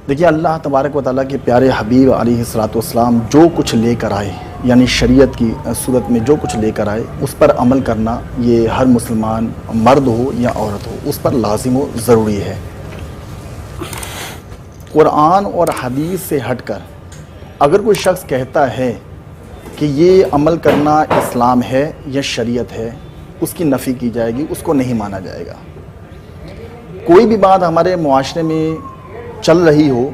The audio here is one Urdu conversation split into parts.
دیکھیے اللہ تبارک و تعالیٰ کے پیارے حبیب علیہ الصلوۃ والسلام جو کچھ لے کر آئے، یعنی شریعت کی صورت میں جو کچھ لے کر آئے، اس پر عمل کرنا یہ ہر مسلمان مرد ہو یا عورت ہو اس پر لازم و ضروری ہے۔ قرآن اور حدیث سے ہٹ کر اگر کوئی شخص کہتا ہے کہ یہ عمل کرنا اسلام ہے یا شریعت ہے، اس کی نفی کی جائے گی، اس کو نہیں مانا جائے گا۔ کوئی بھی بات ہمارے معاشرے میں چل رہی ہو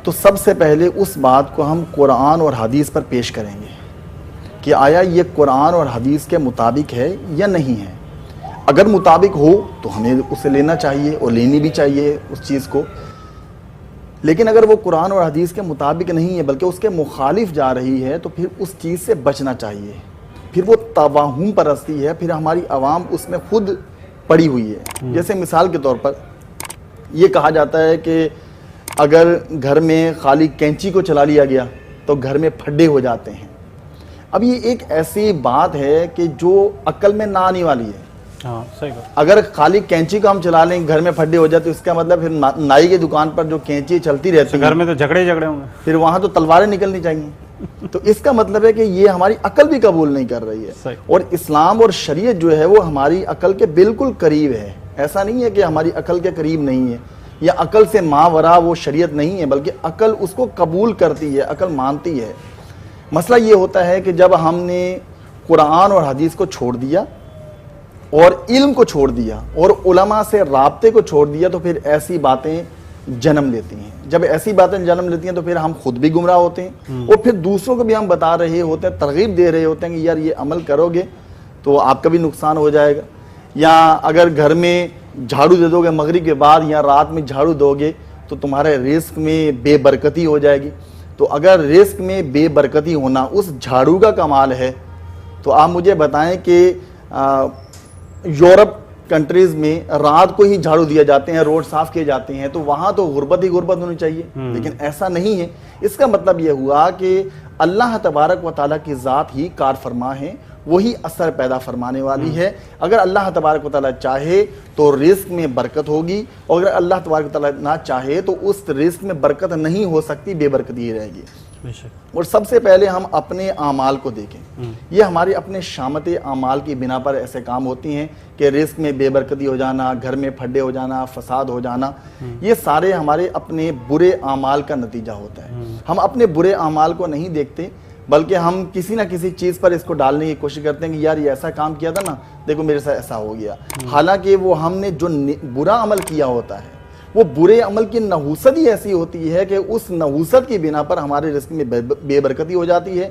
تو سب سے پہلے اس بات کو ہم قرآن اور حدیث پر پیش کریں گے کہ آیا یہ قرآن اور حدیث کے مطابق ہے یا نہیں ہے۔ اگر مطابق ہو تو ہمیں اسے لینا چاہیے اور لینی بھی چاہیے اس چیز کو، لیکن اگر وہ قرآن اور حدیث کے مطابق نہیں ہے بلکہ اس کے مخالف جا رہی ہے تو پھر اس چیز سے بچنا چاہیے۔ پھر وہ توہم پرستی ہے، پھر ہماری عوام اس میں خود پڑی ہوئی ہے۔ جیسے مثال کے طور پر یہ کہا جاتا ہے کہ اگر گھر میں خالی کینچی کو چلا لیا گیا تو گھر میں پھڈے ہو جاتے ہیں۔ اب یہ ایک ایسی بات ہے کہ جو عقل میں نہ آنے والی ہے۔ اگر خالی کینچی کو ہم چلا لیں گھر میں پھڈے ہو جاتے، اس کا مطلب پھر نائی کی دکان پر جو کینچی چلتی رہتی ہے گھر میں تو جھگڑے ہوں گے، پھر وہاں تو تلواریں نکلنی چاہیے۔ تو اس کا مطلب ہے کہ یہ ہماری عقل بھی قبول نہیں کر رہی ہے، اور اسلام اور شریعت جو ہے وہ ہماری عقل کے بالکل قریب ہے۔ ایسا نہیں ہے کہ ہماری عقل کے قریب نہیں ہے یا عقل سے ماورا وہ شریعت نہیں ہے، بلکہ عقل اس کو قبول کرتی ہے، عقل مانتی ہے۔ مسئلہ یہ ہوتا ہے کہ جب ہم نے قرآن اور حدیث کو چھوڑ دیا اور علم کو چھوڑ دیا اور علماء سے رابطے کو چھوڑ دیا تو پھر ایسی باتیں جنم لیتی ہیں۔ جب ایسی باتیں جنم لیتی ہیں تو پھر ہم خود بھی گمراہ ہوتے ہیں اور پھر دوسروں کو بھی ہم بتا رہے ہوتے ہیں، ترغیب دے رہے ہوتے ہیں کہ یار یہ عمل کرو گے تو آپ کا بھی نقصان ہو جائے گا، یا اگر گھر میں جھاڑو دے دو گے مغرب کے بعد یا رات میں جھاڑو دو گے تو تمہارے رزق میں بے برکتی ہو جائے گی۔ تو اگر رزق میں بے برکتی ہونا اس جھاڑو کا کمال ہے تو آپ مجھے بتائیں کہ یورپ کنٹریز میں رات کو ہی جھاڑو دیا جاتے ہیں، روڈ صاف کیے جاتے ہیں، تو وہاں تو غربت ہی غربت ہونی چاہیے، لیکن ایسا نہیں ہے۔ اس کا مطلب یہ ہوا کہ اللہ تبارک و تعالیٰ کی ذات ہی کار فرما ہے، وہی اثر پیدا فرمانے والی ہے۔ اگر اللہ تبارک و تعالیٰ چاہے تو رزق میں برکت ہوگی، اور اگر اللہ تبارک و تعالیٰ نہ چاہے تو اس رزق میں برکت نہیں ہو سکتی، بے برکتی ہی رہے گی۔ اور سب سے پہلے ہم اپنے اعمال کو دیکھیں، یہ ہمارے اپنے شامت اعمال کی بنا پر ایسے کام ہوتی ہیں کہ رزق میں بے برکتی ہو جانا، گھر میں پھڈے ہو جانا، فساد ہو جانا، یہ سارے ہمارے اپنے برے اعمال کا نتیجہ ہوتا ہے۔ ہم اپنے برے اعمال کو نہیں دیکھتے بلکہ ہم کسی نہ کسی چیز پر اس کو ڈالنے کی کوشش کرتے ہیں کہ یار یہ ایسا کام کیا تھا نا، دیکھو میرے ساتھ ایسا ہو گیا، حالانکہ وہ ہم نے جو برا عمل کیا ہوتا ہے وہ برے عمل کی نحوست ہی ایسی ہوتی ہے کہ اس نحوست کی بنا پر ہمارے رزق میں بے برکتی ہو جاتی ہے۔